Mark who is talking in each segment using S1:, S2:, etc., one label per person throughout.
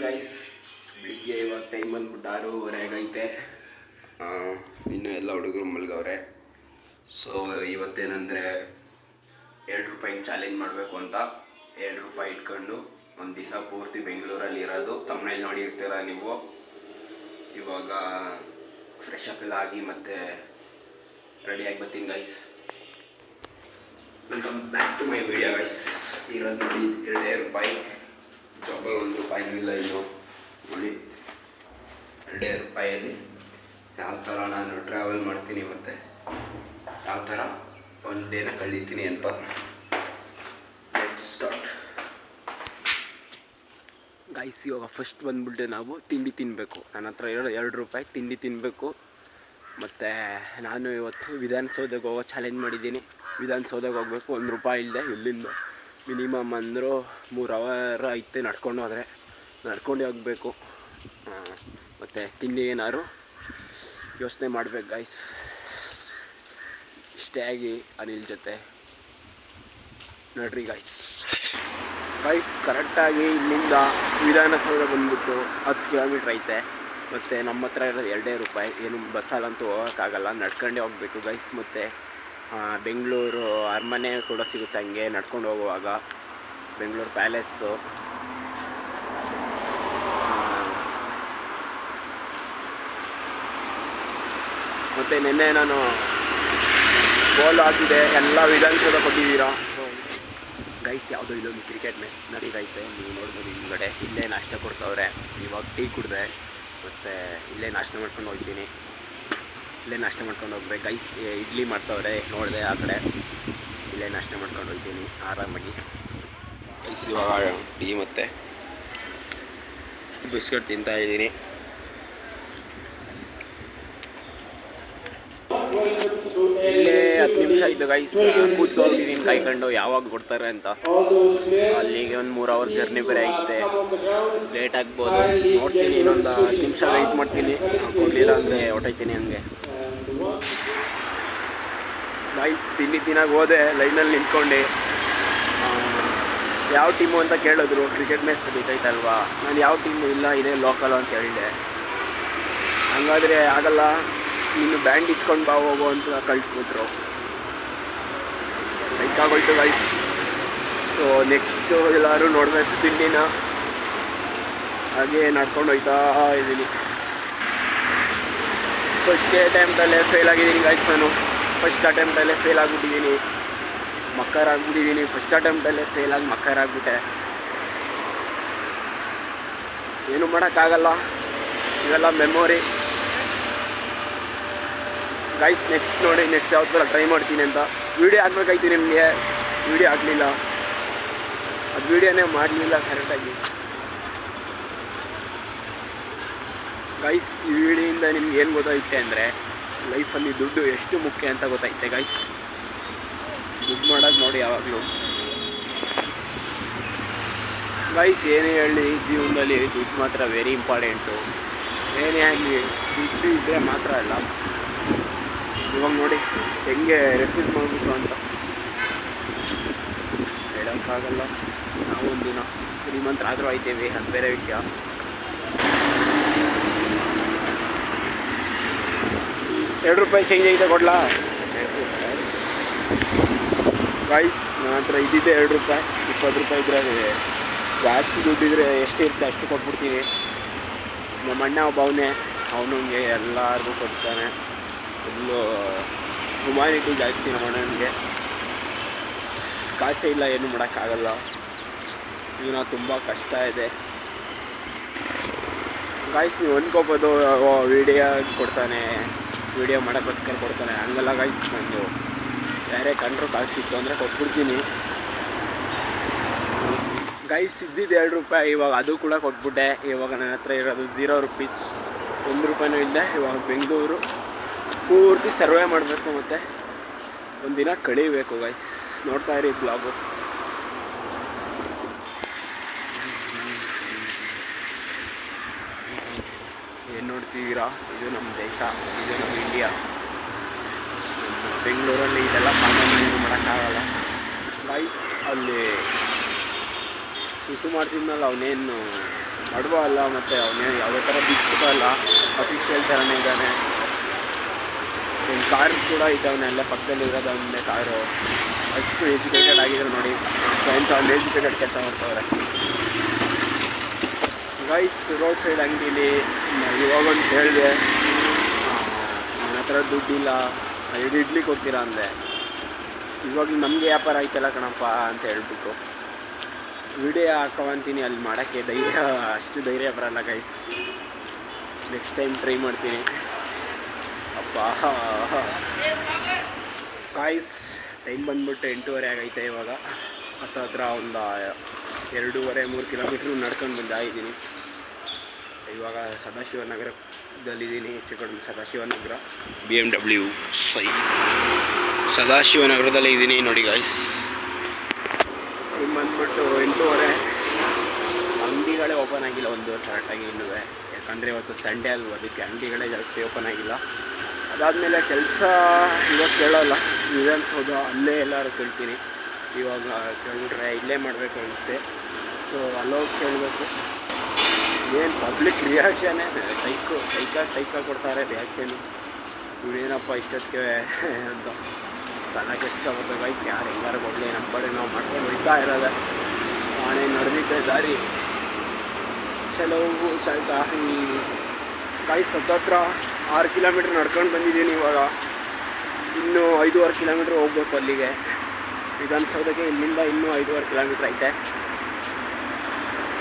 S1: Guys, ಬೆಳಿಗ್ಗೆ ಇವಾಗ time ಬಂದ್ಬಿಟ್ಟು 6:30 ಆಗೈತೆ. ಇನ್ನು ಎಲ್ಲ ಹುಡುಗರು ಮಲ್ಗವ್ರೆ. ಸೊ ಇವತ್ತೇನೆಂದರೆ ₹2 ಚಾಲೆಂಜ್ ಮಾಡಬೇಕು ಅಂತ. ₹2 ಇಟ್ಕೊಂಡು ಒಂದು ದಿವಸ ಪೂರ್ತಿ ಬೆಂಗಳೂರಲ್ಲಿ ಇರೋದು. ತಮ್ಮನೇಲಿ ನೋಡಿರ್ತೀರ ನೀವು. ಇವಾಗ ಫ್ರೆಶ್ ಅಪ್ ಎಲ್ಲ ಆಗಿ ಮತ್ತೆ ರೆಡಿಯಾಗಿ ಬರ್ತೀನಿ guys. Welcome back to my video guys. ಇರೋದು ನೋಡಿ ₹2 ಜಾಬಲ್ಲಿ ₹1 ಇಲ್ಲ. ಇನ್ನು ನೋಡಿ ₹2 ಯಾವ ಥರ ನಾನು ಟ್ರಾವೆಲ್ ಮಾಡ್ತೀನಿ ಮತ್ತು ಯಾವ ಥರ ಒಂದು ಡೇನ ಕಳೀತೀನಿ ಅಂತ. Let's start guys. ಇವಾಗ ಫಸ್ಟ್ ಬಂದ್ಬಿಟ್ಟು ನಾವು ತಿಂಡಿ ತಿನ್ನಬೇಕು. ನನ್ನ ಹತ್ರ ಇರೋ ₹2 ತಿಂಡಿ ತಿನ್ನಬೇಕು. ಮತ್ತು ನಾನು ಇವತ್ತು ವಿಧಾನಸೌಧಕ್ಕೆ ಹೋಗೋ ಚಾಲೆಂಜ್ ಮಾಡಿದ್ದೀನಿ. ವಿಧಾನಸೌಧಕ್ಕೆ ಹೋಗಬೇಕು. ₹1 ಇಲ್ಲದೆ ಇಲ್ಲಿಂದ ಮಿನಿಮಮ್ ಅಂದರೂ 3 ಅವರ್ ಐತೆ ನಡ್ಕೊಂಡು ಹೋದರೆ. ನಡ್ಕೊಂಡು ಹೋಗಬೇಕು. ಮತ್ತು ತಿಂಡಿ ಏನಾದ್ರು ಯೋಚನೆ ಮಾಡಬೇಕು ಗೈಸ್. ಇಷ್ಟೇ ಆಗಿ ಅನಿಲ್ ಜೊತೆ ನೋಡ್ರಿ ಗೈಸ್. ಕರೆಕ್ಟಾಗಿ ಇಲ್ಲಿಂದ ವಿಧಾನಸೌಧ ಬಂದ್ಬಿಟ್ಟು 10 ಕಿಲೋಮೀಟ್ರ್ ಐತೆ. ಮತ್ತು ನಮ್ಮ ಹತ್ರ ಇರೋದು ₹2. ಏನು ಬಸ್ಸಲ್ಲಂತೂ ಹೋಗೋಕ್ಕಾಗಲ್ಲ, ನಡ್ಕೊಂಡೇ ಹೋಗಬೇಕು ಗೈಸ್. ಮತ್ತು ಬೆಂಗಳೂರು ಅರಮನೆ ಕೂಡ ಸಿಗುತ್ತೆ ಹಂಗೆ ನಡ್ಕೊಂಡು ಹೋಗುವಾಗ. ಬೆಂಗಳೂರು ಪ್ಯಾಲೇಸು, ಮತ್ತು ನಿನ್ನೆ ನಾನು ಗೋಲ್ ಹಾಕಿದೆ. ಎಲ್ಲ ವಿಧಾನಸೌಧ ಕೊಟ್ಟಿದ್ದೀರಾ ಗೈಸ್. ಯಾವುದೋ ಇಲ್ಲೊಂದು ಕ್ರಿಕೆಟ್ ಮ್ಯಾಚ್ ನಡೀತೈತೆ, ನೀವು ನೋಡ್ಬೋದು ಹಿಂದ್ಗಡೆ. ಇಲ್ಲೇ ನಾಷ್ಟ ಕೊಡ್ತವ್ರೆ. ಇವಾಗ ಟೀ ಕುಡಿದೆ. ಮತ್ತು ಇಲ್ಲೇ ನಾಷ್ಟ ಮಾಡ್ಕೊಂಡು ಹೋಗ್ತೀನಿ. ಇಲ್ಲೇ ನಾಷ್ಟ ಮಾಡ್ಕೊಂಡು ಹೋಗ್ಬೇಕು ಗೈಸ್. ಇಡ್ಲಿ ಮಾಡ್ತವ್ರೆ, ನೋಡಿದೆ ಆ ಕಡೆ. ಇಲ್ಲೇ ನಾಷ್ಟ ಮಾಡ್ಕೊಂಡು ಹೋಗ್ತೀನಿ ಆರಾಮಾಗಿ ಗೈಸ್. ಇವಾಗ ಟೀ ಮತ್ತು ಬಿಸ್ಕೆಟ್ ತಿಂತಾಯಿದ್ದೀನಿ. ಇಲ್ಲೇ 10 ನಿಮಿಷ ಆಯಿತು ಗೈಸ್. ಕೂತ್ಕೊಂಡಿದ್ದೀನಿ ಕಾಯ್ಕೊಂಡು ಯಾವಾಗ ಕೊಡ್ತಾರೆ ಅಂತ. ಅಲ್ಲಿಗೆ ಒಂದು 3 ಅವರ್ ಜರ್ನಿ ಬೇರೆ ಐತೆ. ಲೇಟ್ ಆಗ್ಬೋದು, ನೋಡ್ತೀನಿ. ಇನ್ನೊಂದು 10 ನಿಮಿಷ ವೆಯ್ಟ್ ಮಾಡ್ತೀನಿ. ಕೊಡಲಿಲ್ಲ ಅಂದರೆ ಹೊಟ್ಟೈತೀನಿ ಹಂಗೆ ಗೈಸ್. ತಿಂಡಿ ತಿನ್ನಾಗಿ ಹೋದೆ. ಲೈನಲ್ಲಿ ನಿಂತ್ಕೊಂಡು ಯಾವ ಟೀಮು ಅಂತ ಕೇಳಿದ್ರು. ಕ್ರಿಕೆಟ್ ಮ್ಯಾಚ್ ನಡೀತೈತಲ್ವಾ. ನಾನು ಯಾವ ಟೀಮು ಇಲ್ಲ, ಇದೇ ಲೋಕಲ್ ಅಂತ ಹೇಳಿದೆ. ಹಂಗಾದರೆ ಆಗಲ್ಲ, ನೀನು ಬ್ಯಾಂಡ್ ಇಸ್ಕೊಂಡು ಬಾ ಹೋಗೋ ಅಂತ ಕಳಿಸ್ಬಿಟ್ರು. ಸೈಕಾಗೋಯ್ತು ಗೈಸ್. ಸೊ ನೆಕ್ಸ್ಟು ಎಲ್ಲರೂ ನೋಡಬೇಕು ತಿಂಡಿನ. ಹಾಗೆ ನಡ್ಕೊಂಡು ಹೋಗ್ತಾ ಇದ್ದೀನಿ. ಫಸ್ಟ್ ಅಟೆಂಪ್ಟಲ್ಲೇ ಫೇಲ್ ಆಗಿದ್ದೀನಿ ಗೈಸ್. ನಾನು ಫಸ್ಟ್ ಅಟೆಂಪ್ಟಲ್ಲೇ ಫೇಲ್ ಆಗಿಬಿಟ್ಟಿದ್ದೀನಿ. ಮಕ್ಕರಾಗ್ಬಿಟ್ಟಿದ್ದೀನಿ. ಫಸ್ಟ್ ಅಟೆಂಪ್ಟಲ್ಲೇ ಫೇಲ್ ಆಗಿ ಮಕ್ಕರಾಗ್ಬಿಟ್ಟೆ. ಏನು ಮಾಡೋಕ್ಕಾಗಲ್ಲ, ಇವೆಲ್ಲ ಮೆಮೊರಿ ಗೈಸ್. ನೆಕ್ಸ್ಟ್ ನೋಡಿ, ನೆಕ್ಸ್ಟ್ ಯಾವ ಥರ ಟ್ರೈ ಮಾಡ್ತೀನಿ ಅಂತ. ವೀಡಿಯೋ ಹಾಕ್ಬೇಕಾಯ್ತು ನಿಮಗೆ, ವೀಡಿಯೋ ಹಾಕಲಿಲ್ಲ. ಅದು ವೀಡಿಯೋನೇ ಮಾಡಲಿಲ್ಲ ಕರೆಕ್ಟಾಗಿ ಗೈಸ್. ಈ ವಿಡಿಯೋಯಿಂದ ನಿಮ್ಗೆ ಏನು ಗೊತ್ತೈತೆ ಅಂದರೆ ಲೈಫಲ್ಲಿ ದುಡ್ಡು ಎಷ್ಟು ಮುಖ್ಯ ಅಂತ ಗೊತ್ತೈತೆ ಗೈಸ್. ದುಡ್ಡು ಮಾಡೋದು ನೋಡಿ ಯಾವಾಗಲೂ ಗೈಸ್. ಏನೇ ಹೇಳಿ, ಜೀವನದಲ್ಲಿ ದುಡ್ಡು ಮಾತ್ರ ವೆರಿ ಇಂಪಾರ್ಟೆಂಟು. ಏನೇ ಆಗಲಿ ದುಡ್ಡು ಇದ್ದರೆ ಮಾತ್ರ ಅಲ್ಲ. ಇವಾಗ ನೋಡಿ ಹೆಂಗೆ ರೆಫ್ಯೂಸ್ ಮಾಡಿಬಿಟ್ಟು ಅಂತ ಹೇಳೋಕ್ಕಾಗಲ್ಲ. ನಾವು ಒಂದಿನ ಶ್ರೀಮಂತರಾದರೂ ಆಯ್ತೇವೆ, ಅದು ಬೇರೆ ವಿಷಯ. ₹2 ಚೇಂಜ್ ಐತೆ ಕೊಡ್ಲಾ ಗೈಸ್? ನನ್ನ ಹತ್ರ ಇದ್ದಿದ್ದೆ ₹2. ₹20 ಇದ್ರೆ ಜಾಸ್ತಿ ದುಡ್ಡಿದ್ರೆ ಎಷ್ಟಿರುತ್ತೆ ಅಷ್ಟು ಕೊಟ್ಬಿಡ್ತೀನಿ. ನಮ್ಮ ಅಣ್ಣ ಒಬ್ಬವನೇ, ಅವನಿಗೆ ಎಲ್ಲರಿಗೂ ಕೊಡ್ತಾನೆ. ಫುಲ್ಲು ಹ್ಯುಮ್ಯಾನಿಟಿ ಜಾಸ್ತಿ ನಮ್ಮ ಅಣ್ಣನಿಗೆ. ಕಾಸೇ ಇಲ್ಲ, ಏನು ಮಾಡೋಕ್ಕಾಗಲ್ಲ. ಜೀವನ ತುಂಬ ಕಷ್ಟ ಇದೆ ಗೈಸ್. ನೀವು ಅಂದ್ಕೋಬೋದು ವೀಡಿಯೋ ಕೊಡ್ತಾನೆ, ವೀಡಿಯೋ ಮಾಡೋಕ್ಕೋಸ್ಕರ ಕೊಡ್ತಾನೆ. ಹಂಗಲ್ಲ ಗೈಸ್. ನಂದು ಬೇರೆ ಕಂಡ್ರು ಕಾಸು ಸಿಕ್ತು ಅಂದರೆ ಕೊಟ್ಬಿಡ್ತೀನಿ ಗೈಸ್. ಇದ್ದಿದ್ದು ₹2, ಇವಾಗ ಅದು ಕೂಡ ಕೊಟ್ಬಿಟ್ಟೆ. ಇವಾಗ ನನ್ನ ಹತ್ರ ಇರೋದು ₹0. ₹1 ಇಲ್ಲದೆ ಇವಾಗ ಬೆಂಗಳೂರು ಪೂರ್ತಿ ಸರ್ವೆ ಮಾಡಬೇಕು. ಮತ್ತು ಒಂದಿನ ಕಳೀಬೇಕು ಗೈಸ್. ನೋಡ್ತಾ ಇರಿ ಬ್ಲಾಗು. ಏನು ನೋಡ್ತಿದ್ದೀರಾ? ಇದು ನಮ್ಮ ದೇಶ, ಇದು ನಮ್ಮ ಇಂಡಿಯಾ. ಬೆಂಗಳೂರಲ್ಲಿ ಇದೆಲ್ಲ ಕಾಮನ್, ಏನು ಮಾಡೋಕ್ಕಾಗಲ್ಲ ಗೈಸ್. ಅಲ್ಲಿ ಸುಸು ಮಾಡ್ತಿದ್ನಲ್ಲ ಅವನೇನು ಅಡ್ವ ಅಲ್ಲ, ಮತ್ತು ಅವನೇ ಯಾವುದೇ ಥರ ದೀಕ್ಷಿತ ಅಲ್ಲ, ಅಫಿಷಿಯಲ್ ಥರನೇ ಇದ್ದಾನೆ. ಒಂದು ಕಾರ್ ಕೂಡ ಇದ್ದವನ್ನೆಲ್ಲ ಪಕ್ಕದಲ್ಲಿ ಇರೋದು ಅವನೇ ಕಾರು. ಅಷ್ಟು ಎಜುಕೇಟೆಡ್ ಆಗಿದ್ರು ನೋಡಿ, ಒಂದು ಎಜುಕೇಟೆಡ್ ಕೆಲಸ ಮಾಡ್ತಾವ್ರೆ ಗೈಸ್. ರೋಡ್ ಸೈಡ್ ಅಂಗಡೀಲಿ ಇವಾಗೊಂದು ಹೇಳಿದೆ, ನನ್ನ ಹತ್ರ ದುಡ್ಡಿಲ್ಲ, ಇಡ್ಲಿ ಕೊಡ್ತೀರಾ ಅಂದೆ. ಇವಾಗ ನಮಗೆ ವ್ಯಾಪಾರ ಆಯ್ತಲ್ಲ ಕಣಪ್ಪ ಅಂತ ಹೇಳ್ಬಿಟ್ಟು ವಿಡಿಯೋ ಹಾಕವಂತೀನಿ. ಅಲ್ಲಿ ಮಾಡೋಕ್ಕೆ ಧೈರ್ಯ, ಅಷ್ಟು ಧೈರ್ಯ ಬರಲ್ಲ ಗೈಸ್. ನೆಕ್ಸ್ಟ್ ಟೈಮ್ ಟ್ರೈ ಮಾಡ್ತೀನಿ. ಅಪ್ಪ ಗೈಸ್, ಟೈಮ್ ಬಂದ್ಬಿಟ್ಟು 8:30 ಆಗೈತೆ. ಇವಾಗ ಹತ್ರ ಒಂದು 2.5-3 ಕಿಲೋಮೀಟ್ರ್ ನಡ್ಕೊಂಡು ಬಂದಾಗಿದ್ದೀನಿ. ಇವಾಗ ಸದಾಶಿವನಗರದಲ್ಲಿದ್ದೀನಿ, ಹೆಚ್ಚು ಕಡಿಮೆ ಸದಾಶಿವನಗರ BMW ಸದಾಶಿವನಗರದಲ್ಲೇ ಇದ್ದೀನಿ ನೋಡಿ ಗಾಯ್ಸ್. ಇನ್ನು ಬಂದ್ಬಿಟ್ಟು 8:30. ಅಂಗಡಿಗಳೇ ಓಪನ್ ಆಗಿಲ್ಲ ಒಂದು ಕರೆಕ್ಟಾಗಿ ಇನ್ನೂ, ಯಾಕಂದರೆ ಇವತ್ತು ಸಂಡೇ ಅಲ್ವ, ಅದಕ್ಕೆ ಅಂಗಡಿಗಳೇ ಜಾಸ್ತಿ ಓಪನ್ ಆಗಿಲ್ಲ. ಅದಾದಮೇಲೆ ಕೆಲಸ ಇವಾಗ ಕೇಳೋಲ್ಲ, ವಿಧಾನಸೌಧ ಅಲ್ಲೇ ಎಲ್ಲರೂ ಕೇಳ್ತೀನಿ. ಇವಾಗ ಕೇಳಿಬಿಟ್ರೆ ಇಲ್ಲೇ ಮಾಡಬೇಕು ಅನಿಸುತ್ತೆ. ಸೊ ಅಲ್ಲೋಗಿ ಕೇಳಬೇಕು. ಏನು ಪಬ್ಲಿಕ್ ರಿಯಾಕ್ಷನ್ನೇ ಸೈಕಾಗಿ ಕೊಡ್ತಾರೆ ರಿಯಾಕ್ಷನ್. ಇವೇನಪ್ಪ ಇಷ್ಟೊತ್ತಿಗೆ ಅಂತ ತಲೆ ಕೆಸ್ಕೊಬೇಕು ಗೈಸ್. ಯಾರು ಹೆಂಗಾರು ಕೊಡಲಿ, ನಮ್ಮ ಕಡೆ ನಾವು ಮಾಡ್ಕೊಂಡು ಹೋಗ್ತಾ ಇರೋದೆ. ನಾನೇ ನಡೆದಿದ್ದೆ ದಾರಿ ಕೆಲವು ಚಲ್ತಾ ಈ ಗೈಸ್. 6 ಕಿಲೋಮೀಟ್ರ್ ನಡ್ಕೊಂಡು ಬಂದಿದ್ದೀನಿ. ಇವಾಗ ಇನ್ನೂ 5.5 ಕಿಲೋಮೀಟ್ರ್ ಹೋಗ್ಬೇಕು ಅಲ್ಲಿಗೆ, ವಿಧಾನಸೌಧಕ್ಕೆ. ಇಲ್ಲಿಂದ ಇನ್ನೂ 5.5 ಕಿಲೋಮೀಟ್ರ್ ಐತೆ.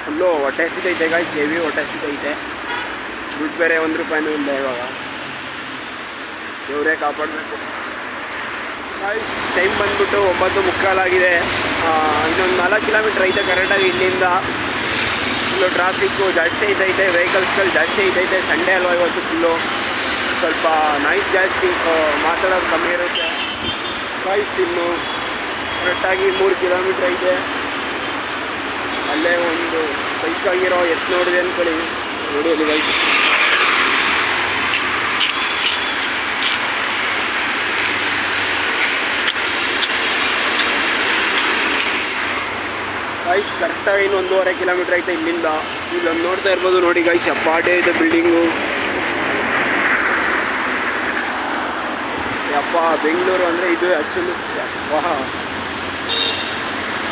S1: ಫುಲ್ಲು ಹೊಟ್ಟೆ ಹಸಿತೈತೆ ಗಾಯ್ಸ್, ಹೆವಿ ಹೊಟ್ಟೆ ಹಸಿತೈತೆ. ದುಡ್ಡು ಬೇರೆ 1 ರೂಪಾಯಿನೂ ಇಲ್ಲ ಇವಾಗ. ದೇವರೇ ಕಾಪಾಡಬೇಕು ಗಾಯ್ಸ್. ಟೈಮ್ ಬಂದ್ಬಿಟ್ಟು 9:15 ಆಗಿದೆ. ಇನ್ನೊಂದು 4 ಕಿಲೋಮೀಟ್ರ್ ಐತೆ ಕರೆಕ್ಟಾಗಿ ಇಲ್ಲಿಂದ. ಫುಲ್ಲು ಟ್ರಾಫಿಕ್ಕು ಜಾಸ್ತಿ ಐತೈತೆ, ವೆಹಿಕಲ್ಸ್ಗಳು ಜಾಸ್ತಿ ಐತೈತೆ. ಸಂಡೇ ಅಲ್ವಾ ಇವತ್ತು, ಫುಲ್ಲು ಸ್ವಲ್ಪ ನಾಯ್ಸ್ ಜಾಸ್ತಿ, ಸೊ ಮಾತಾಡೋದು ಕಮ್ಮಿ ಇರುತ್ತೆ ಗಾಯ್ಸ್. ಇನ್ನು ಕರೆಕ್ಟಾಗಿ 3 ಕಿಲೋಮೀಟ್ರ್ ಐತೆ. ಅಲ್ಲೇ ಒಂದು ಸೈಕಾಗಿರೋ ನೋಡಿದೆ ಅಂದ್ಕೊಳ್ಳಿ, ನೋಡಿ ಅಲ್ಲಿ ಗೈಸ್. ಗೈಸ್ ಕರೆಕ್ಟಾಗಿ ಇನ್ನು 1.5 ಕಿಲೋಮೀಟ್ರ್ ಐತೆ ಇಲ್ಲಿಂದ. ಇಲ್ಲೊಂದು ನೋಡ್ತಾ ಇರ್ಬೋದು ನೋಡಿ ಗೈಸ್, ಅಪ್ಪಾಟೇ ಇದೆ ಬಿಲ್ಡಿಂಗು. ಯಪ್ಪ ಬೆಂಗಳೂರು ಅಂದರೆ ಇದು ಆ್ಯಕ್ಚುಲಿ ಯಪ್ಪ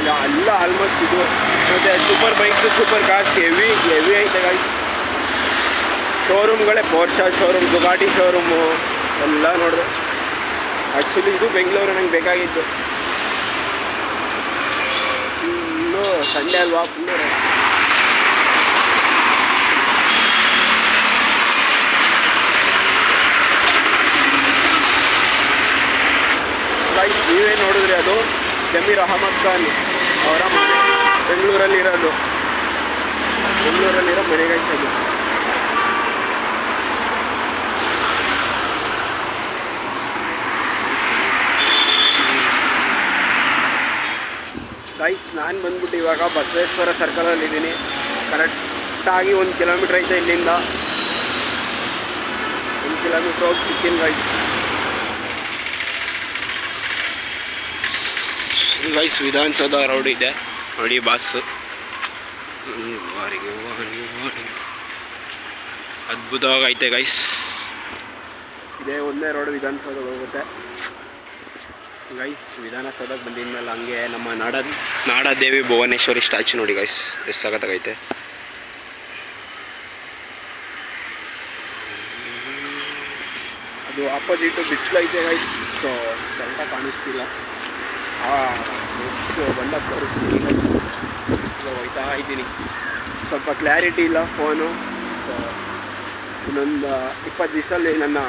S1: ಎಲ್ಲ ಆಲ್ಮೋಸ್ಟ್ ಇದು. ಮತ್ತು super bike, super cars heavy ಐತೆ ಗೈಸ್. ಶೋರೂಮ್ಗಳೇ ಪೋರ್ಷಾ ಶೋರೂಮ್, ಬುಗಾಟಿ ಶೋರೂಮು ಎಲ್ಲ ನೋಡಿದೆ. ಆ್ಯಕ್ಚುಲಿ ಇದು ಬೆಂಗಳೂರು ನಂಗೆ ಬೇಕಾಗಿತ್ತು. ಫುಲ್ಲು ಸಂಡೇ ಅಲ್ವಾ, ಫುಲ್ಲು ಗೈಸ್. ನೀವೇ ನೋಡಿದ್ರಿ, ಅದು ಜಮೀರ್ ಅಹಮದ್ ಖಾನ್ ಅವರ ಮನೆ, ಬೆಂಗಳೂರಲ್ಲಿರೋ ಮನೆ ಗೈಸ್ ಅದು. ಗೈಸ್ ನಾನು ಬಂದ್ಬಿಟ್ಟು ಇವಾಗ ಬಸವೇಶ್ವರ ಸರ್ಕಲಲ್ಲಿದ್ದೀನಿ. ಕರೆಕ್ಟಾಗಿ 1 ಕಿಲೋಮೀಟ್ರ್ ಐತೆ ಇಲ್ಲಿಂದ. 1 ಕಿಲೋಮೀಟ್ರ್ ಹೋಗಿ ಸಿಕ್ತೀನಿ ಗೈಸ್. ಗೈಸ್ ವಿಧಾನಸೌಧ ರೋಡ್ ಇದೆ ನೋಡಿ ಬಸ್ಸು. ಅದ್ಭುತವಾಗೈತೆ ಗೈಸ್. ಇದೇ ಒಂದೇ ರೋಡ್ ವಿಧಾನಸೌಧಕ್ಕೆ ಹೋಗುತ್ತೆ ಗೈಸ್. ವಿಧಾನಸೌಧಕ್ಕೆ ಬಂದಿದ ಮೇಲೆ ಹಂಗೆ ನಮ್ಮ ನಾಡದೇವಿ ಭುವನೇಶ್ವರಿ ಸ್ಟ್ಯಾಚು ನೋಡಿ ಗೈಸ್, ಎಷ್ಟು ಸಖತ್ತಾಗೈತೆ. ಅದು ಆಪೋಸಿಟು ಬಿಸಿಲೈತೆ ಗೈಸ್, ಸೊ ಸ್ವಲ್ಪ ಕಾಣಿಸ್ತಿಲ್ಲ. ಬಂದ ತೋರಿಸ್ತೀನಿ ಗೈಸ್. ಹೋಗ್ತಾ ಇದ್ದೀನಿ, ಸ್ವಲ್ಪ ಕ್ಲಾರಿಟಿ ಇಲ್ಲ ಫೋನು. ಸೊ ಇನ್ನೊಂದು 20 ದಿವಸದಲ್ಲಿ ನನ್ನ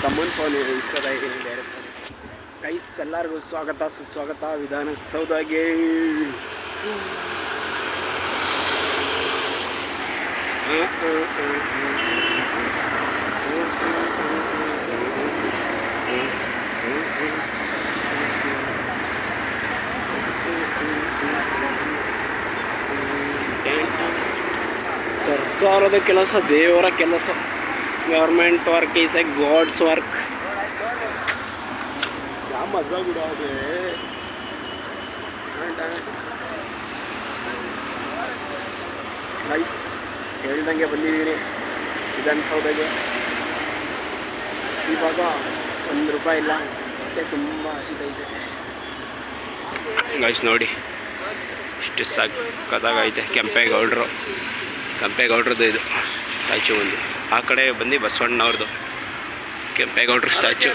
S1: ತಮ್ಮನ ಫೋನ್ ಇಸ್ಕೊತಾ ಇದ್ದೀನಿ ಡೈರೆಕ್ಟ್ ಗೈಸ್. ಎಲ್ಲರಿಗೂ ಸ್ವಾಗತ ಸುಸ್ವಾಗತ ವಿಧಾನಸೌಧಗೆ. ಸರ್ಕಾರದ ಕೆಲಸ ದೇವರ ಕೆಲಸ. Government work is a god's work. ಯಾವ ಮಜಾ ಬಿಡೋದೆ ಗೈಸ್. ಹೇಳ್ದಂಗೆ ಬಂದಿದ್ದೀನಿ ವಿಧಾನಸೌಧಗೆ. ಇವಾಗ ₹1 ಇಲ್ಲ, ಮತ್ತೆ ತುಂಬ ಹಸಿದೈತೆ ಗೈಸ್. ನೋಡಿ ಇಷ್ಟು ಸಕ್ಕತ್ತಾಗೈತೆ. ಕೆಂಪೇಗೌಡ್ರದ್ದು ಇದು ಸ್ಟ್ಯಾಚು ಒಂದು. ಆ ಕಡೆ ಬಂದು ಬಸವಣ್ಣವ್ರದ್ದು ಕೆಂಪೇಗೌಡ್ರ ಸ್ಟ್ಯಾಚು.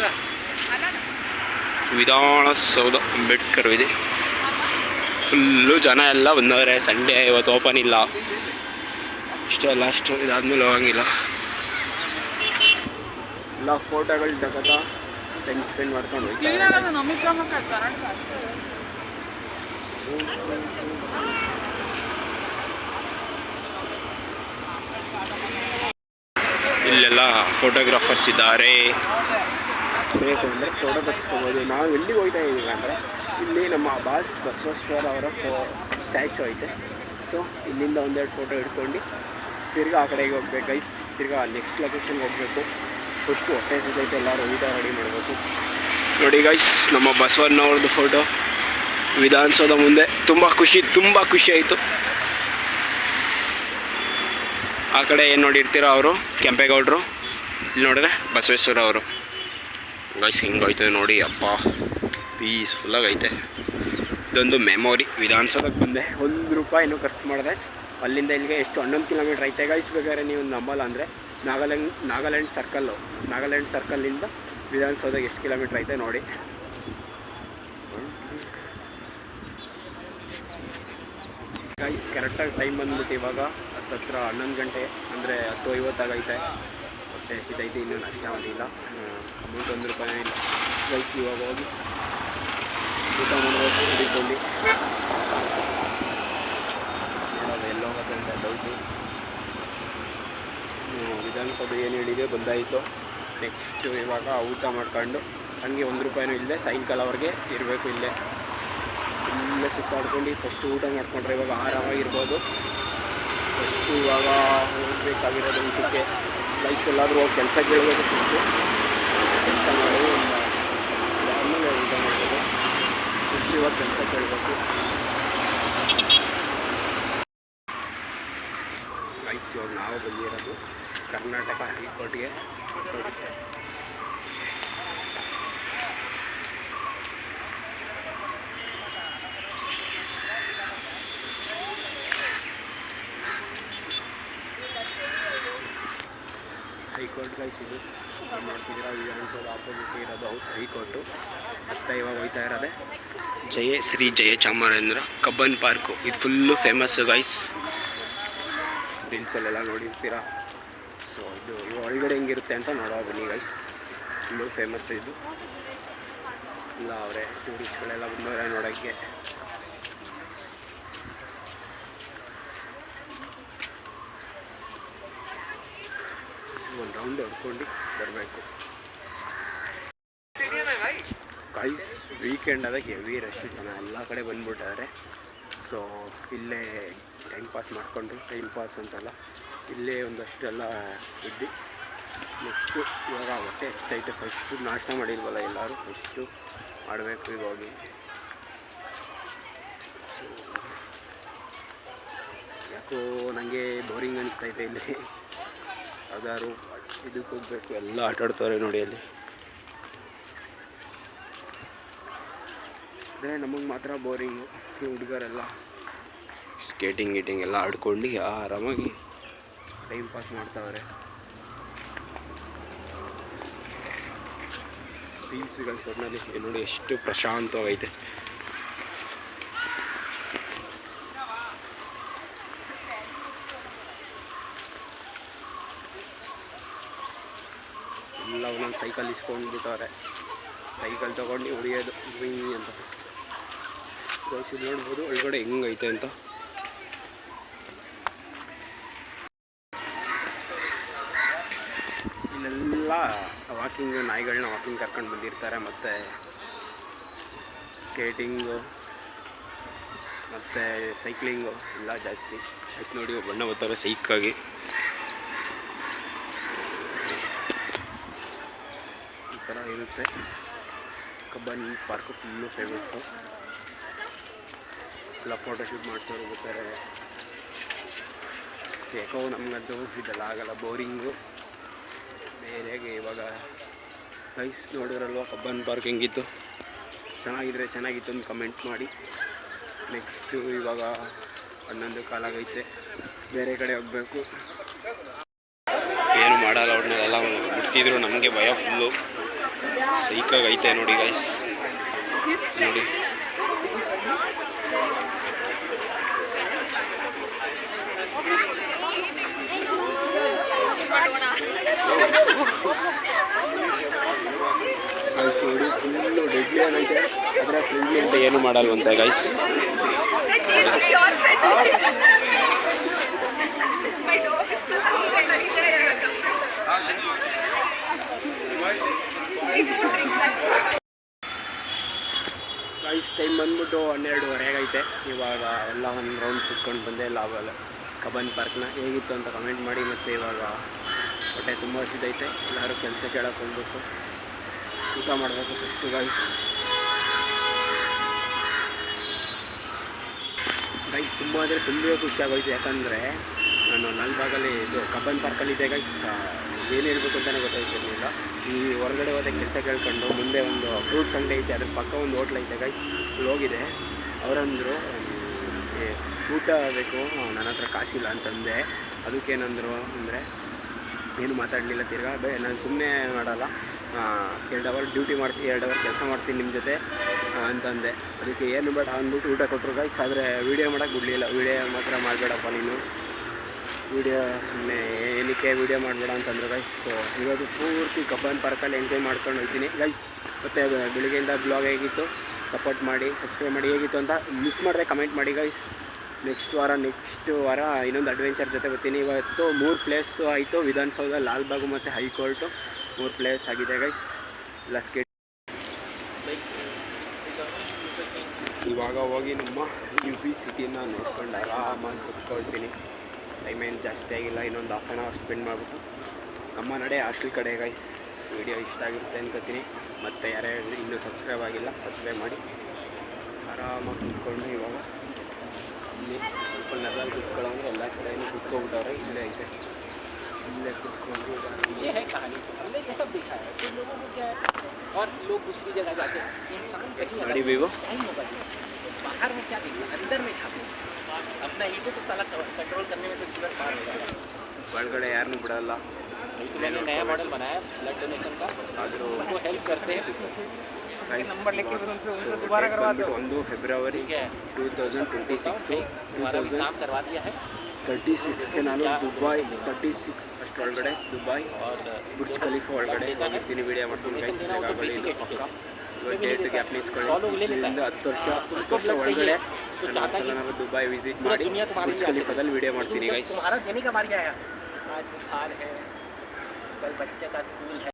S1: ವಿಧಾನಸೌಧ ಅಂಬೇಡ್ಕರ್ ಇದೆ. ಫುಲ್ಲು ಜನ ಎಲ್ಲ ಬಂದವ್ರೆ. ಸಂಡೇ ಇವತ್ತು ಓಪನ್ ಇಲ್ಲ. ಅಷ್ಟು ಇದಾದ್ಮೇಲೆ ಹೋಗಂಗಿಲ್ಲ. ಎಲ್ಲ ಫೋಟೋಗಳು ತಗೋತಾ ಟೈಮ್ ಸ್ಪೆಂಡ್ ಮಾಡ್ಕೊಂಡು ಹೋಗ್ತಾರೆ. ಇಲ್ಲೆಲ್ಲ ಫೋಟೋಗ್ರಾಫರ್ಸ್ ಇದ್ದಾರೆ. ಬೇಕು ಅಂದರೆ ಫೋಟೋ ತೆಗೆಸ್ಕೋಬೋದು. ನಾವು ಎಲ್ಲಿಗೆ ಹೋಗ್ತಾ ಇದ್ದೀವಿ ಅಂದರೆ ಇಲ್ಲಿ ನಮ್ಮ ಬಸವೇಶ್ವರ ಅವರ ಸ್ಟ್ಯಾಚು ಐತೆ. ಸೊ ಇಲ್ಲಿಂದ ಒಂದೆರಡು ಫೋಟೋ ಹಿಡ್ಕೊಂಡು ತಿರ್ಗಿ ಆ ಕಡೆಗೆ ಹೋಗ್ಬೇಕು ಗೈಸ್. ತಿರ್ಗಿ ನೆಕ್ಸ್ಟ್ ಲೊಕೇಶನ್ಗೆ ಹೋಗಬೇಕು. ಫಸ್ಟು ಹೊಟ್ಟೆ ಸಿಗೈತೆ, ಎಲ್ಲರೂ ಊಟ ರೆಡಿ ಮಾಡಬೇಕು. ನೋಡಿ ಗೈಸ್, ನಮ್ಮ ಬಸವಣ್ಣವ್ರದ್ದು ಫೋಟೋ ವಿಧಾನಸೌಧ ಮುಂದೆ. ತುಂಬ ಖುಷಿ ಆಯಿತು. ಆ ಕಡೆ ಏನು ನೋಡಿರ್ತೀರೋ ಅವರು ಕೆಂಪೇಗೌಡರು, ಇಲ್ಲಿ ನೋಡಿದ್ರೆ ಬಸವೇಶ್ವರ ಅವರು. ಗೈಸ್ ಹಿಂಗೈತೆ ನೋಡಿ, ಅಪ್ಪ ಪೀಸ್ಫುಲ್ಲಾಗಿ ಐತೆ. ಇದೊಂದು ಮೆಮೊರಿ. ವಿಧಾನಸೌಧಕ್ಕೆ ಬಂದೆ, ₹1 ಖರ್ಚು ಮಾಡಿದೆ. ಅಲ್ಲಿಂದ ಇಲ್ಲಿಗೆ ಎಷ್ಟು 11 ಕಿಲೋಮೀಟ್ರ್ ಐತೆ ಗೈಸ್. ಬೇಕಾದ್ರೆ ನೀವು ನಂಬಲ್ಲ ಅಂದರೆ ನಾಗಾಲ್ಯಾಂಡ್ ಸರ್ಕಲ್ಲಿಂದ ವಿಧಾನಸೌಧಕ್ಕೆ ಎಷ್ಟು ಕಿಲೋಮೀಟ್ರ್ ಐತೆ ನೋಡಿ. ಗೈಸ್ ಕರೆಕ್ಟಾಗಿ ಟೈಮ್ ಬಂದ್ಬಿಟ್ಟು ಇವಾಗ ಹತ್ರ 11 ಗಂಟೆ, ಅಂದರೆ 10:50 ಹೊಟ್ಟೆ ಹಸಿದೈತೆ. ಇನ್ನೂ ನಾಷ್ಟ ಮಾಡಿಲ್ಲ. ಅಮೌಂಟ್ ₹1 ಇಲ್ಲ ಗೈಸ್. ಇವಾಗ ಹೋಗಿ ಊಟ ಮಾಡಬೇಕು ಹಿಡ್ಕೊಂಡು. ನೋಡೋದು ಎಲ್ಲ ಹೋಗುತ್ತೆ ಅಂತ ಡೌಟು. ವಿಧಾನಸೌಧ ಏನು ಹೇಳಿದೆ ಬಂದಾಯಿತು. ನೆಕ್ಸ್ಟು ಇವಾಗ ಊಟ ಮಾಡ್ಕೊಂಡು ಹಂಗೆ ₹1 ಇಲ್ಲದೆ ಸಾಯಂಕಾಲವರೆಗೆ ಇರಬೇಕು. ಇಲ್ಲೇ ಸುತ್ತಾಡ್ಕೊಂಡು ಫಸ್ಟು ಊಟ ಮಾಡಿಕೊಂಡ್ರೆ ಇವಾಗ ಆರಾಮಾಗಿರ್ಬೋದು. ಫಸ್ಟು ಇವಾಗ ಹೋಗಬೇಕಾಗಿರೋದು ಊಟಕ್ಕೆ. ಗೈಸ್ ಎಲ್ಲಾದರೂ ಹೋಗಿ ಕೆಲಸ ಕೇಳಬೇಕು. ಕೆಲಸ ಮಾಡೋದು ಆಮೇಲೆ ಊಟ ಮಾಡ್ಬೋದು. ಫಸ್ಟ್ ಇವಾಗ ಕೆಲಸ ಕೇಳಬೇಕು. ಗೈಸ್ ಇವಾಗ ನಾವು ಬಂದಿರೋದು ಕರ್ನಾಟಕ ಹೈಕೋರ್ಟ್ಗೆ. ಹೈಕೋರ್ಟ್ ಗೈಸ್ ಇದು ನೋಡ್ತಿದ್ದೀರಾ, ವಿಧಾನಸೌಧ ಆಪೋಸಿಟ್ ಇರೋದು ಹೈಕೋರ್ಟು. ಮತ್ತು ಇವಾಗ ಹೋಗ್ತಾ ಇರೋದೆ ಶ್ರೀ ಜಯಚಾಮರಾಜೇಂದ್ರ ಕಬ್ಬನ್ ಪಾರ್ಕು. ಇದು ಫುಲ್ಲು ಫೇಮಸ್ಸು ಗೈಸ್. ರೀಲ್ಸಲ್ಲೆಲ್ಲ ನೋಡಿರ್ತೀರಾ. ಸೊ ಇದು ಒಳಗಡೆ ಹೆಂಗಿರುತ್ತೆ ಅಂತ ನೋಡೋ ಬನ್ನಿ ಗೈಸ್. ಫುಲ್ಲು ಫೇಮಸ್ಸು ಇದು. ಇಲ್ಲ ಅವರೇ ಟೂರಿಸ್ಟ್ಗಳೆಲ್ಲ ಬಂದವರೆ ನೋಡೋಕ್ಕೆ. ಒಂದು ರೌಂಡ್ ಹೊಡ್ಕೊಂಡು ಬರಬೇಕು ಗೈಸ್. ವೀಕೆಂಡ್ ಅದಕ್ಕೆ ಹೆವಿ ರಶ್ ಜನ ಎಲ್ಲ ಕಡೆ ಬಂದ್ಬಿಟ್ಟಿದ್ದಾರೆ. ಸೊ ಇಲ್ಲೇ ಟೈಮ್ ಪಾಸ್ ಮಾಡಿಕೊಂಡು, ಟೈಮ್ ಪಾಸ್ ಅಂತಲ್ಲ, ಇಲ್ಲೇ ಒಂದಷ್ಟೆಲ್ಲ ಇದ್ದು ನೆಕ್ಸ್ಟು ಇವಾಗ ಹೊಟ್ಟೆ ಹಸಿತೈತೆ. ಫಸ್ಟು ನಾಷ್ಟ ಮಾಡಿಲ್ವಲ್ಲ ಎಲ್ಲರೂ, ಫಸ್ಟು ಮಾಡಬೇಕು ಇವಾಗ. ಯಾಕೋ ನನಗೆ ಬೋರಿಂಗ್ ಅನಿಸ್ತೈತೆ ಇಲ್ಲಿ. ಯಾವ್ದಾದ್ರು ಇದಕ್ಕೆ ಹೋಗ್ಬೇಕು. ಎಲ್ಲ ಆಟಾಡ್ತವ್ರೆ ನೋಡಿ ಅಲ್ಲಿ. ಅಂದರೆ ನಮಗೆ ಮಾತ್ರ ಬೋರಿಂಗು. ಹುಡುಗರೆಲ್ಲ ಸ್ಕೇಟಿಂಗ್ ಎಲ್ಲ ಆಡ್ಕೊಂಡು ಆರಾಮಾಗಿ ಟೈಮ್ ಪಾಸ್ ಮಾಡ್ತಾವ್ರೆ. ಪೀಸ್ಗಳು ಸೊನ್ನಲ್ಲಿ ನೋಡಿ ಎಷ್ಟು ಪ್ರಶಾಂತವಾಗೈತೆ. ಎಲ್ಲ ಒಂದೊಂದು ಸೈಕಲ್ ಇಸ್ಕೊಂಡ್ಬಿಟ್ಟವ್ರೆ. ಸೈಕಲ್ ತೊಗೊಂಡು ಹೊಡಿಯೋದು ಅಂತ. ಇದು ನೋಡ್ಬೋದು ಒಳಗಡೆ ಹೆಂಗೈತೆ ಅಂತ. ಇಲ್ಲೆಲ್ಲ ನಾಯಿಗಳನ್ನ ವಾಕಿಂಗ್ ಕರ್ಕೊಂಡು ಬಂದಿರ್ತಾರೆ. ಮತ್ತು ಸ್ಕೇಟಿಂಗು ಮತ್ತು ಸೈಕ್ಲಿಂಗು ಎಲ್ಲ ಜಾಸ್ತಿ. ಎಷ್ಟು ನೋಡಿ ಬಣ್ಣ ಬರ್ತಾರೆ ಸೈಕಾಗಿ. ಈ ಥರ ಇರುತ್ತೆ. Cubbon park full famous. ಎಲ್ಲ ಫೋಟೋಶೂಟ್ ಮಾಡ್ಸೋರು ಬರ್ತಾರೆ. ಯಾಕೋ ನಮಗಂತೂ ಇದೆಲ್ಲ ಆಗಲ್ಲ, ಬೋರಿಂಗು. ಬೇರೆಗೆ ಇವಾಗ ಗೈಸ್ ನೋಡಿದ್ರಲ್ವ ಕಬ್ಬನ್ ಪಾರ್ಕ್ ಹೆಂಗಿತ್ತು, ಚೆನ್ನಾಗಿದ್ರೆ ಚೆನ್ನಾಗಿತ್ತು ಅಂತ ಕಮೆಂಟ್ ಮಾಡಿ. ನೆಕ್ಸ್ಟು ಇವಾಗ 11 ಕಾಲಾಗೈತೆ, ಬೇರೆ ಕಡೆ ಹೋಗಬೇಕು. ಏನು ಮಾಡಲ್ಲ, ಅವ್ರನ್ನೆಲ್ಲ ಬಿಡ್ತಿದ್ರು, ನಮಗೆ ಭಯ ಫುಲ್ಲು ಸೈಕಾಗೈತೆ ನೋಡಿ ಗೈಸ್. ನೋಡಿ ಗೈಸ್, ನೋಡಿ ಫುಲ್ಲು ಡೆಜ್ಲಿಯನ್ ಐತೆ, ಆದರೆ ಫ್ರೆಂಡ್ಲಿ ಅಂತ ಏನು ಮಾಡಲ್ವಂತೆ ಗೈಸ್. ಗೈಸ್ ಟೈಮ್ ಬಂದ್ಬಿಟ್ಟು 12:30 ಆಗೈತೆ. ಇವಾಗ ಎಲ್ಲ ಒಂದು ರೌಂಡ್ ಸುತ್ಕೊಂಡು ಬಂದೆ ಕಬ್ಬನ್ ಪಾರ್ಕ್ನ. ಹೇಗಿತ್ತು ಅಂತ ಕಮೆಂಟ್ ಮಾಡಿ. ಮತ್ತು ಇವಾಗ ಹೊಟ್ಟೆ ತುಂಬ ಹಸಿದೈತೆ, ಎಲ್ಲರೂ ಕೆಲಸ ಕೇಳಕ್ಕೆ ಹೋಗ್ಬೇಕು, ಊಟ ಮಾಡಬೇಕು ಫಸ್ಟು ಗೈಸ್. ತುಂಬ ಅಂದರೆ ತುಂಬ ಖುಷಿಯಾಗೋಯ್ತು, ಯಾಕಂದರೆ ನಾನು ಲಾಲ್ಬಾಗಲ್ಲಿ ಇದು ಕಬ್ಬನ್ ಪಾರ್ಕಲ್ಲಿದ್ದೆ ಗೈಸ್. ಏನು ಹೇಳ್ಬೇಕು ಅಂತಲೇ ಗೊತ್ತಾಯ್ತಿರಲಿಲ್ಲ. ಈ ಹೊರಗಡೆ ಹೋದೆ ಕೆಲಸ ಕೇಳ್ಕೊಂಡು, ಮುಂದೆ ಒಂದು ಫ್ರೂಟ್ಸ್ ಅಂಗಡಿ ಐತೆ, ಅದ್ರ ಪಕ್ಕ ಒಂದು ಹೋಟ್ಲ್ ಐತೆ ಗೈಸ್. ಅಲ್ಲಿ ಹೋಗಿದೆ, ಅವರಂದರು ಊಟ ಬೇಕು, ನನ್ನ ಹತ್ರ ಕಾಸಿಲ್ಲ ಅಂತಂದೆ. ಅದಕ್ಕೇನಂದರು ಅಂದರೆ ಏನು ಮಾತಾಡಲಿಲ್ಲ. ತಿರ್ಗಾ ನಾನು ಸುಮ್ಮನೆ ಮಾಡಲ್ಲ, 2 ಅವರ್ ಡ್ಯೂಟಿ ಮಾಡ್ತೀನಿ, 2 ಅವರ್ ಕೆಲಸ ಮಾಡ್ತೀನಿ ನಿಮ್ಮ ಜೊತೆ ಅಂತಂದೆ. ಅದಕ್ಕೆ ಏನು ಬೇಡ ಅಂದ್ಬಿಟ್ಟು ಊಟ ಕೊಟ್ಟರು ಗೈಸ್. ಆದರೆ ವೀಡಿಯೋ ಮಾಡೋಕ್ಕೆ ಬಿಡಲಿಲ್ಲ. ವೀಡಿಯೋ ಮಾತ್ರ ಮಾಡಬೇಡಪ್ಪ ನೀನು, ವೀಡಿಯೋ ಸುಮ್ಮನೆ ಏನಕ್ಕೆ ವೀಡಿಯೋ ಮಾಡಬೇಡ ಅಂತಂದರು ಗೈಸ್. ಸೊ ಇವತ್ತು ಪೂರ್ತಿ ಕಬ್ಬನ್ ಪಾರ್ಕಲ್ಲಿ ಎಂಜಾಯ್ ಮಾಡ್ಕೊಂಡು ಹೋಗ್ತೀನಿ ಗೈಸ್. ಮತ್ತು ಬೆಳಿಗ್ಗೆಯಿಂದ ಬ್ಲಾಗ್ ಹೇಗಿತ್ತು ಸಪೋರ್ಟ್ ಮಾಡಿ, ಸಬ್ಸ್ಕ್ರೈಬ್ ಮಾಡಿ. ಹೇಗಿತ್ತು ಅಂತ ಮಿಸ್ ಮಾಡಿದೆ ಕಮೆಂಟ್ ಮಾಡಿ ಗೈಸ್. ನೆಕ್ಸ್ಟ್ ವಾರ ಇನ್ನೊಂದು ಅಡ್ವೆಂಚರ್ ಜೊತೆ ಬರ್ತೀನಿ. ಇವತ್ತು 3 ಪ್ಲೇಸು ಆಯಿತು, ವಿಧಾನಸೌಧ, ಲಾಲ್ಬಾಗು ಮತ್ತು ಹೈಕೋರ್ಟು 3 ಪ್ಲೇಸ್ ಆಗಿದೆ ಗೈಸ್. ಎಲ್ಲ ಸ್ಕೇಟ್ ಇವಾಗ ಹೋಗಿ ನಮ್ಮ UP ಸಿಟಿನ ನೋಡ್ಕೊಂಡು ಆರಾಮಾಗಿ ಕುತ್ಕೊಳ್ತೀನಿ. ಟೈಮ್ ಏನು ಜಾಸ್ತಿ ಆಗಿಲ್ಲ, ಇನ್ನೊಂದು 1/2 ಅವರ್ ಸ್ಪೆಂಡ್ ಮಾಡಿಬಿಟ್ಟು ನಮ್ಮ ನಡೆ ಹಾಸ್ಟೆಲ್ ಕಡೆ ಗೈಸ್. ವಿಡಿಯೋ ಇಷ್ಟ ಆಗಿರುತ್ತೆ ಅನ್ಕೋತೀನಿ. ಮತ್ತು ಯಾರ್ಯಾರು ಇನ್ನೂ ಸಬ್ಸ್ಕ್ರೈಬ್ ಆಗಿಲ್ಲ ಸಬ್ಸ್ಕ್ರೈಬ್ ಮಾಡಿ. ಆರಾಮಾಗಿ ಕುತ್ಕೊಂಡು ಇವಾಗ ಇಲ್ಲಿ ಸ್ವಲ್ಪ ನೆರಳಲ್ಲಿ ಕುತ್ಕೊಳ್ಳೋಂದ್ರೆ ಎಲ್ಲ ಕಡೆಯೂ ಕುತ್ಕೊಬಿಟ್ಟವ್ರೆ. ಇಲ್ಲೇ ಐತೆ, ಇಲ್ಲೇ ಕುತ್ಕೊಂಡು
S2: ये है कहानी. हमने ये सब देखा है कि लोगों को क्या है, और लोग दूसरी जगह जाते हैं. इंसान
S1: गाड़ी भी वो
S2: नहीं होगा, बाहर में क्या देखना, अंदर में क्या अपना ईगो तो साला कंट्रोल करने में तो जीवन पार हो जाएगा.
S1: ಒಳಗಡೆ ಯಾರನ್ನೂ ಬಿಡಲ್ಲ.
S2: मैंने नया मॉडल बनाया ब्लड डोनेशन का,
S1: आದರೂ
S2: वो हेल्प करते हैं.
S1: नंबर लेके उनसे दोबारा करवा दो. 1 ಫೆಬ್ರವರಿ 2026
S2: काम करवा दिया है.
S1: 36 ನಾನು ದುಬೈ 36 ಅಷ್ಟರೊಳಗಡೆ ದುಬೈ ಬುರ್ಜ್ ಖಲೀಫಾ ಒಳಗಡೆ ಹೋಗ್ತೀನಿ, ವಿಡಿಯೋ ಮಾಡ್ತೀನಿ ಗೈಸ್. Date gap ನಿಲ್ಸ್ಕೊಳ್ಳಿ. 10 ವರ್ಷ ಒಳಗಡೆ ನಾನು ದುಬೈ ವಿಸಿಟ್ ಮಾಡಿ ಬುರ್ಜ್ ಖಲೀಫಾದಲ್ಲಿ ವಿಡಿಯೋ ಮಾಡ್ತೀನಿ ಗೈಸ್.
S2: तुम्हारा देने का मार गया है. आज बुखार है, कल बच्चे का स्कूल है.